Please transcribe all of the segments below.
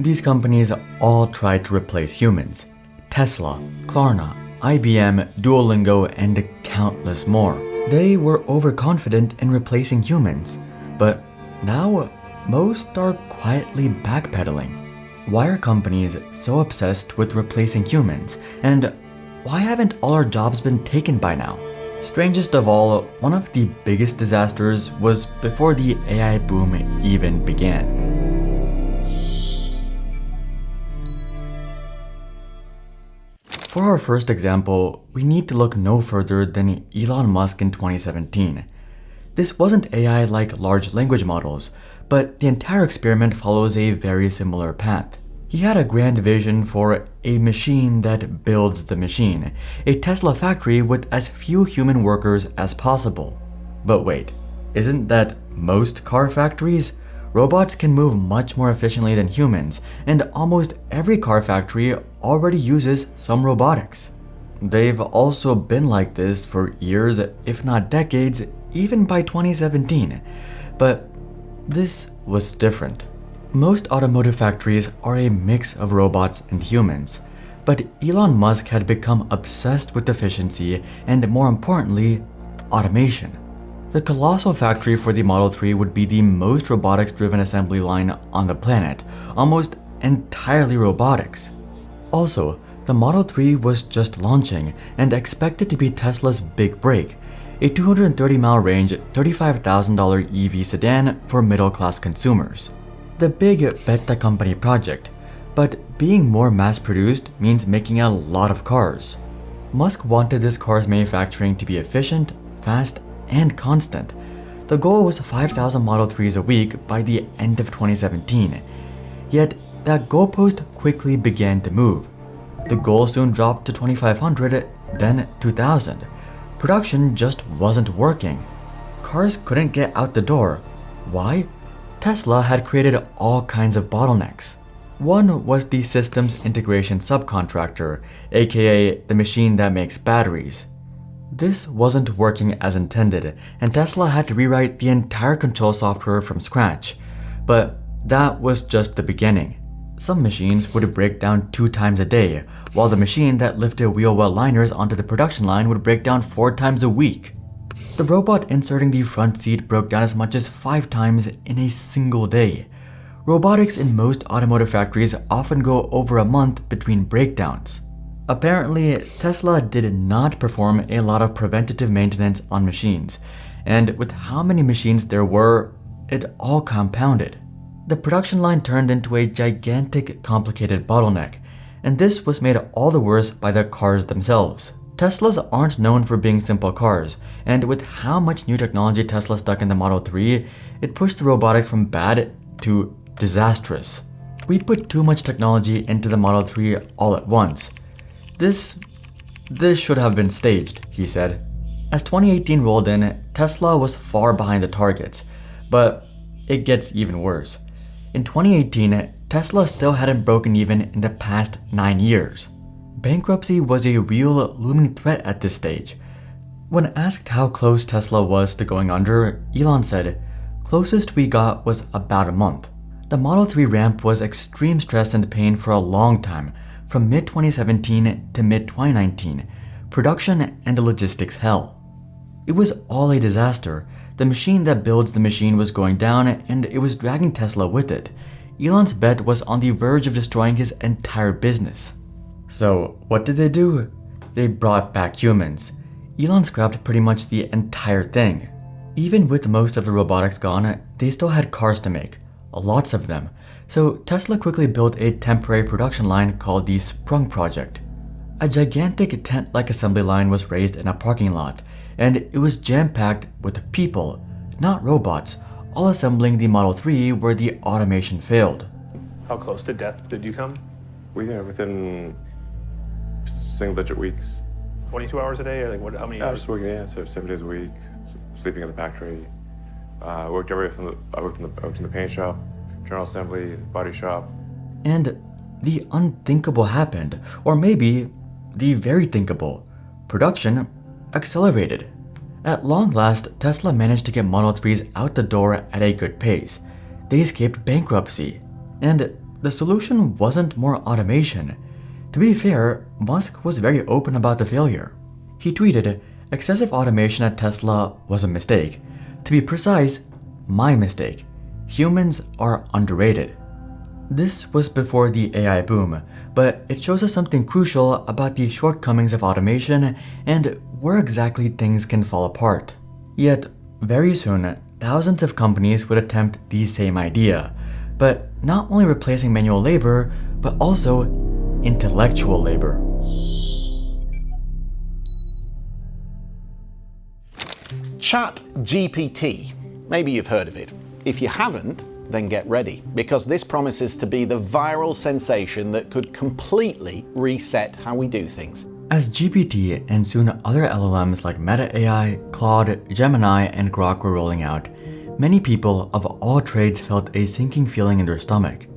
These companies all tried to replace humans. Tesla, Klarna, IBM, Duolingo, and countless more. They were overconfident in replacing humans, but now most are quietly backpedaling. Why are companies so obsessed with replacing humans, and why haven't all our jobs been taken by now? Strangest of all, one of the biggest disasters was before the AI boom even began. For our first example, we need to look no further than Elon Musk in 2017. This wasn't AI like large language models, but the entire experiment follows a very similar path. He had a grand vision for a machine that builds the machine, a Tesla factory with as few human workers as possible. But wait, isn't that most car factories? Robots can move much more efficiently than humans, and almost every car factory already uses some robotics. They've also been like this for years, if not decades, even by 2017. But this was different. Most automotive factories are a mix of robots and humans, but Elon Musk had become obsessed with efficiency and, more importantly, automation. The colossal factory for the Model 3 would be the most robotics-driven assembly line on the planet, almost entirely robotics. Also, the Model 3 was just launching and expected to be Tesla's big break, a 230-mile range, $35,000 EV sedan for middle-class consumers. The big bet the company project, but being more mass-produced means making a lot of cars. Musk wanted this car's manufacturing to be efficient, fast, and constant. The goal was 5,000 Model 3s a week by the end of 2017. Yet, that goalpost quickly began to move. The goal soon dropped to 2,500, then 2,000. Production just wasn't working. Cars couldn't get out the door. Why? Tesla had created all kinds of bottlenecks. One was the systems integration subcontractor, aka the machine that makes batteries. This wasn't working as intended, and Tesla had to rewrite the entire control software from scratch. But that was just the beginning. Some machines would break down 2 times a day, while the machine that lifted wheel well liners onto the production line would break down 4 times a week. The robot inserting the front seat broke down as much as 5 times in a single day. Robotics in most automotive factories often go over a month between breakdowns. Apparently, Tesla did not perform a lot of preventative maintenance on machines, and with how many machines there were, it all compounded. The production line turned into a gigantic, complicated bottleneck, and this was made all the worse by the cars themselves. Teslas aren't known for being simple cars, and with how much new technology Tesla stuck in the Model 3, it pushed the robotics from bad to disastrous. We put too much technology into the Model 3 all at once. This should have been staged, he said. As 2018 rolled in, Tesla was far behind the targets, but it gets even worse. In 2018, Tesla still hadn't broken even in the past 9 years. Bankruptcy was a real looming threat at this stage. When asked how close Tesla was to going under, Elon said, "Closest we got was about a month." The Model 3 ramp was extreme stress and pain for a long time, from mid-2017 to mid-2019, production and the logistics hell. It was all a disaster. The machine that builds the machine was going down, and it was dragging Tesla with it. Elon's bet was on the verge of destroying his entire business. So, what did they do? They brought back humans. Elon scrapped pretty much the entire thing. Even with most of the robotics gone, they still had cars to make, lots of them. So Tesla quickly built a temporary production line called the Sprung Project. A gigantic tent-like assembly line was raised in a parking lot, and it was jam-packed with people, not robots, all assembling the Model 3 where the automation failed. How close to death did you come? We are within single-digit weeks. 22 hours a day, or like what? How many I hours? was working, so 7 days a week, sleeping in the factory. I worked in the paint shop, general assembly, body shop. And the unthinkable happened, or maybe the very thinkable. Production accelerated. At long last, Tesla managed to get Model 3s out the door at a good pace. They escaped bankruptcy. And the solution wasn't more automation. To be fair, Musk was very open about the failure. He tweeted, "Excessive automation at Tesla was a mistake. To be precise, my mistake. Humans are underrated." This was before the AI boom, but it shows us something crucial about the shortcomings of automation and where exactly things can fall apart. Yet, very soon, thousands of companies would attempt the same idea, but not only replacing manual labor, but also intellectual labor. ChatGPT. Maybe you've heard of it. If you haven't, then get ready, because this promises to be the viral sensation that could completely reset how we do things. As GPT and soon other LLMs like Meta AI, Claude, Gemini, and Grok were rolling out, many people of all trades felt a sinking feeling in their stomach.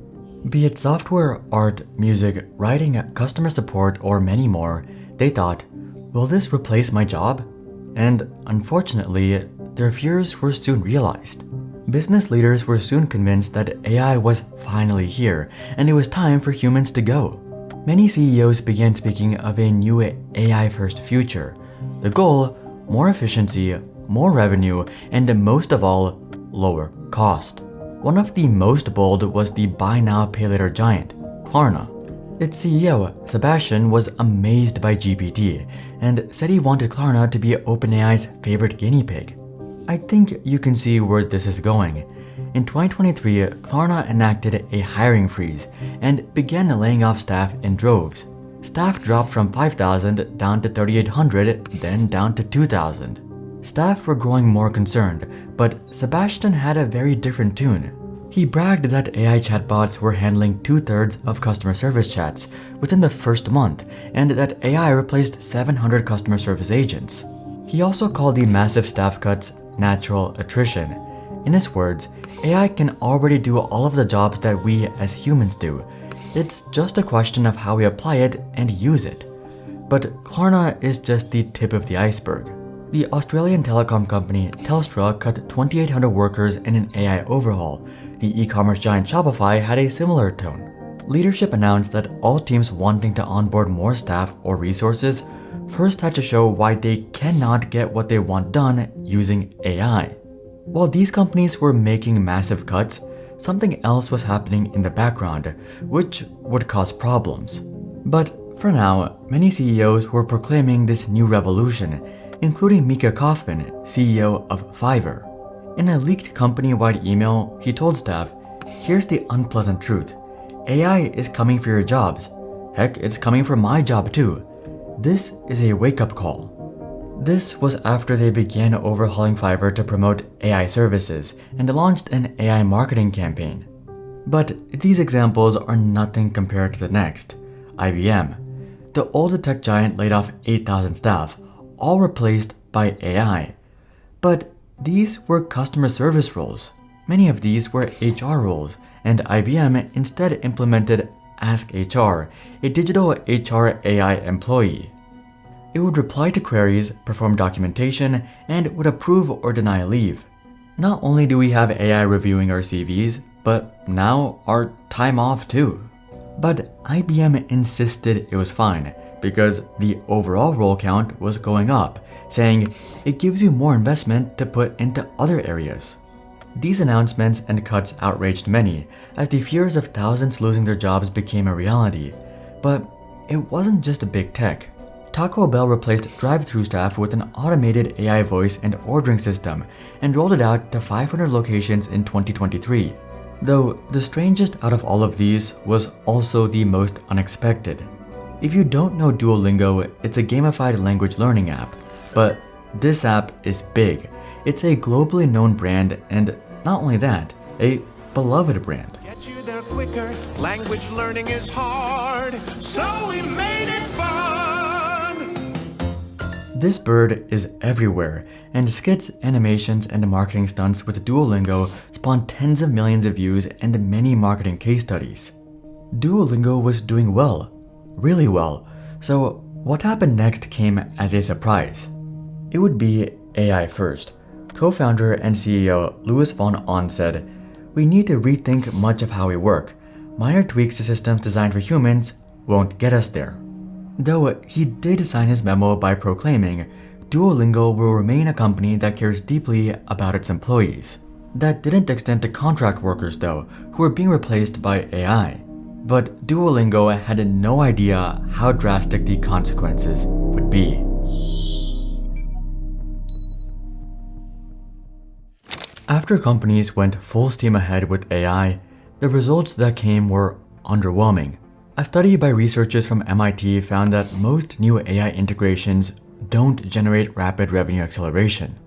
Be it software, art, music, writing, customer support, or many more, they thought, will this replace my job? And unfortunately, their fears were soon realized. Business leaders were soon convinced that AI was finally here, and it was time for humans to go. Many CEOs began speaking of a new AI-first future. The goal, more efficiency, more revenue, and most of all, lower cost. One of the most bold was the buy now, pay later giant, Klarna. Its CEO, Sebastian, was amazed by GPT and said he wanted Klarna to be OpenAI's favorite guinea pig. I think you can see where this is going. In 2023, Klarna enacted a hiring freeze and began laying off staff in droves. Staff dropped from 5,000 down to 3,800, then down to 2,000. Staff were growing more concerned, but Sebastian had a very different tune. He bragged that AI chatbots were handling 2/3 of customer service chats within the first month, and that AI replaced 700 customer service agents. He also called the massive staff cuts natural attrition. In his words, AI can already do all of the jobs that we as humans do. It's just a question of how we apply it and use it. But Klarna is just the tip of the iceberg. The Australian telecom company Telstra cut 2,800 workers in an AI overhaul. The e-commerce giant Shopify had a similar tone. Leadership announced that all teams wanting to onboard more staff or resources first had to show why they cannot get what they want done using AI. While these companies were making massive cuts, something else was happening in the background, which would cause problems. But for now, many CEOs were proclaiming this new revolution, including Mika Kaufman, CEO of Fiverr. In a leaked company-wide email, he told staff, "Here's the unpleasant truth. AI is coming for your jobs. Heck, it's coming for my job too. This is a wake-up call." This was after they began overhauling Fiverr to promote AI services and launched an AI marketing campaign. But these examples are nothing compared to the next. IBM. The old tech giant laid off 8,000 staff, all replaced by AI. But these were customer service roles. Many of these were HR roles, and IBM instead implemented Ask HR, a digital HR AI employee. It would reply to queries, perform documentation, and would approve or deny leave. Not only do we have AI reviewing our CVs, but now our time off too. But IBM insisted it was fine because the overall role count was going up, saying it gives you more investment to put into other areas. These announcements and cuts outraged many, as the fears of thousands losing their jobs became a reality. But it wasn't just big tech. Taco Bell replaced drive-thru staff with an automated AI voice and ordering system and rolled it out to 500 locations in 2023. Though the strangest out of all of these was also the most unexpected. If you don't know Duolingo, it's a gamified language learning app. But this app is big. It's a globally known brand, and not only that, a beloved brand. Get you there quicker. Language learning is hard, so we made it fun. This bird is everywhere, and skits, animations, and marketing stunts with Duolingo spawned tens of millions of views and many marketing case studies. Duolingo was doing well, really well, so what happened next came as a surprise. It would be AI first. Co-founder and CEO Louis von Ahn said, "We need to rethink much of how we work. minor tweaks to systems designed for humans won't get us there. Though he did sign his memo by proclaiming, Duolingo will remain a company that cares deeply about its employees. That didn't extend to contract workers though, who were being replaced by AI. But Duolingo had no idea how drastic the consequences would be. After companies went full steam ahead with AI, the results that came were underwhelming. A study by researchers from MIT found that most new AI integrations don't generate rapid revenue acceleration.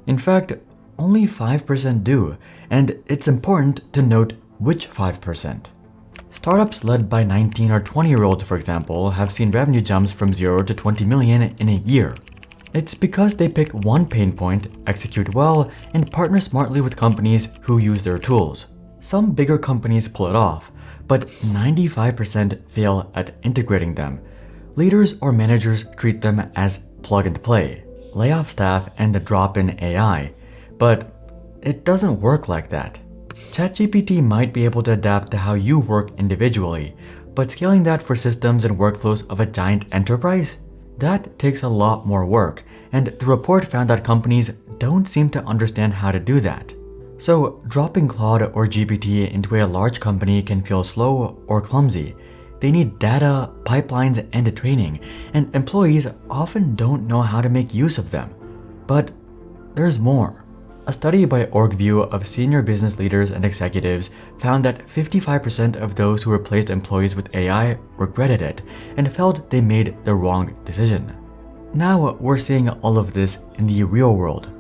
In fact, only 5% do, and it's important to note which 5%. Startups led by 19 or 20-year-olds, for example, have seen revenue jumps from 0 to 20 million in a year. It's because they pick one pain point, execute well, and partner smartly with companies who use their tools. Some bigger companies pull it off, but 95% fail at integrating them. Leaders or managers treat them as plug and play, lay off staff and drop in AI, but it doesn't work like that. ChatGPT might be able to adapt to how you work individually, but scaling that for systems and workflows of a giant enterprise? That takes a lot more work, and the report found that companies don't seem to understand how to do that. So, dropping Claude or GPT into a large company can feel slow or clumsy. They need data, pipelines, and training, and employees often don't know how to make use of them. But there's more. A study by OrgView of senior business leaders and executives found that 55% of those who replaced employees with AI regretted it and felt they made the wrong decision. Now we're seeing all of this in the real world.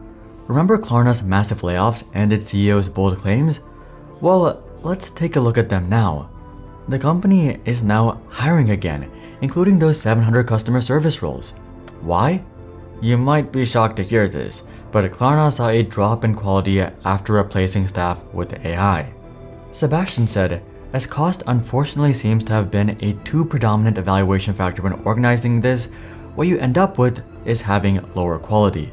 Remember Klarna's massive layoffs and its CEO's bold claims? Well, let's take a look at them now. The company is now hiring again, including those 700 customer service roles. Why? You might be shocked to hear this, but Klarna saw a drop in quality after replacing staff with AI. Sebastian said, as cost unfortunately seems to have been a too predominant evaluation factor when organizing this, what you end up with is having lower quality.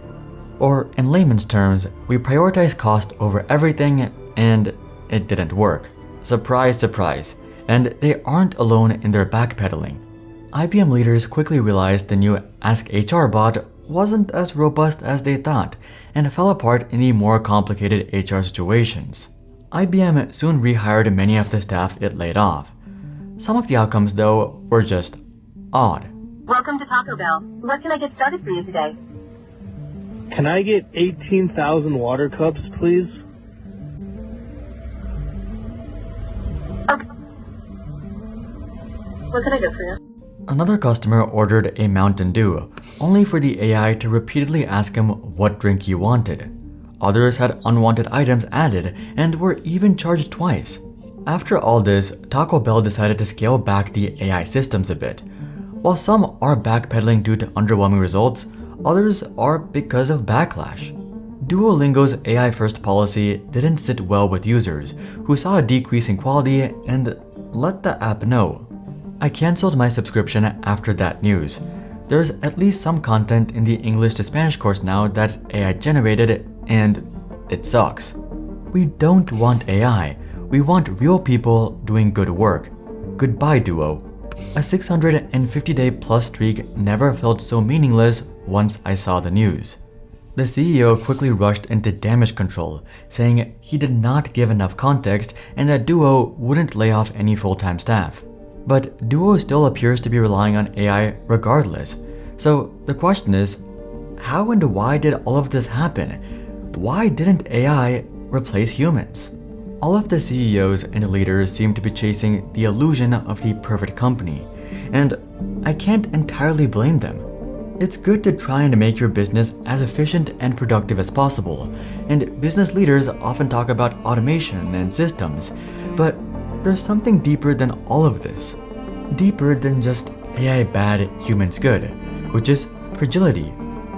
Or in layman's terms, we prioritize cost over everything and it didn't work. Surprise, surprise. And they aren't alone in their backpedaling. IBM leaders quickly realized the new Ask HR bot wasn't as robust as they thought and fell apart in the more complicated HR situations. IBM soon rehired many of the staff it laid off. Some of the outcomes, though, were just odd. Welcome to Taco Bell. What can I get started for you today? Can I get 18,000 water cups, please? Okay. What can I do for you? Another customer ordered a Mountain Dew, only for the AI to repeatedly ask him what drink he wanted. Others had unwanted items added and were even charged twice. After all this, Taco Bell decided to scale back the AI systems a bit. While some are backpedaling due to underwhelming results, others are because of backlash. Duolingo's AI-first policy didn't sit well with users, who saw a decrease in quality and let the app know. I cancelled my subscription after that news. There's at least some content in the English to Spanish course now that's AI generated, and it sucks. We don't want AI. We want real people doing good work. Goodbye, Duo. A 650-day plus streak never felt so meaningless once I saw the news. The CEO quickly rushed into damage control, saying he did not give enough context and that Duo wouldn't lay off any full-time staff. But Duo still appears to be relying on AI regardless. So the question is, how and why did all of this happen? Why didn't AI replace humans? All of the CEOs and leaders seem to be chasing the illusion of the perfect company, and I can't entirely blame them. It's good to try and make your business as efficient and productive as possible, and business leaders often talk about automation and systems, but there's something deeper than all of this. Deeper than just AI bad, humans good, which is fragility.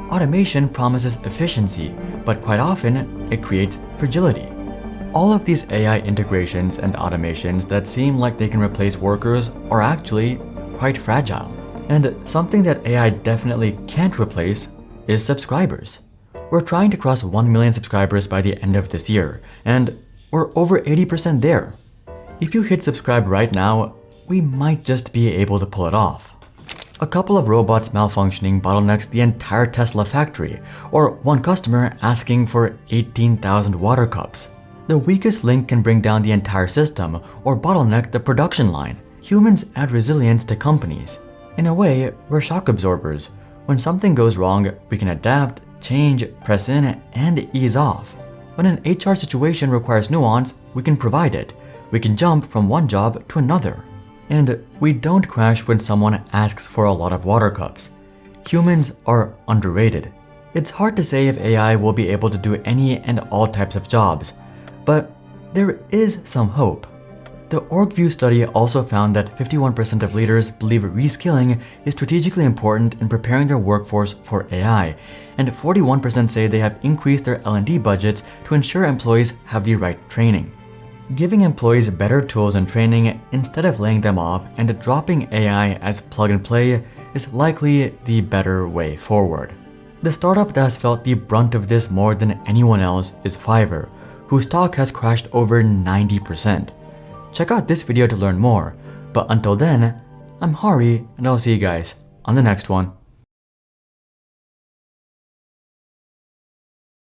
Automation promises efficiency, but quite often it creates fragility. All of these AI integrations and automations that seem like they can replace workers are actually quite fragile. And something that AI definitely can't replace is subscribers. We're trying to cross 1 million subscribers by the end of this year, and we're over 80% there. If you hit subscribe right now, we might just be able to pull it off. A couple of robots malfunctioning bottlenecks the entire Tesla factory, or one customer asking for 18,000 water cups. The weakest link can bring down the entire system or bottleneck the production line. Humans add resilience to companies. In a way, we're shock absorbers. When something goes wrong, we can adapt, change, press in, and ease off. When an HR situation requires nuance, we can provide it. We can jump from one job to another. And we don't crash when someone asks for a lot of water cups. Humans are underrated. It's hard to say if AI will be able to do any and all types of jobs, but there is some hope. The OrgView study also found that 51% of leaders believe reskilling is strategically important in preparing their workforce for AI, and 41% say they have increased their L&D budgets to ensure employees have the right training. Giving employees better tools and training instead of laying them off and dropping AI as plug and play is likely the better way forward. The startup that has felt the brunt of this more than anyone else is Fiverr, whose stock has crashed over 90%. Check out this video to learn more, but until then, I'm Hari and I'll see you guys on the next one.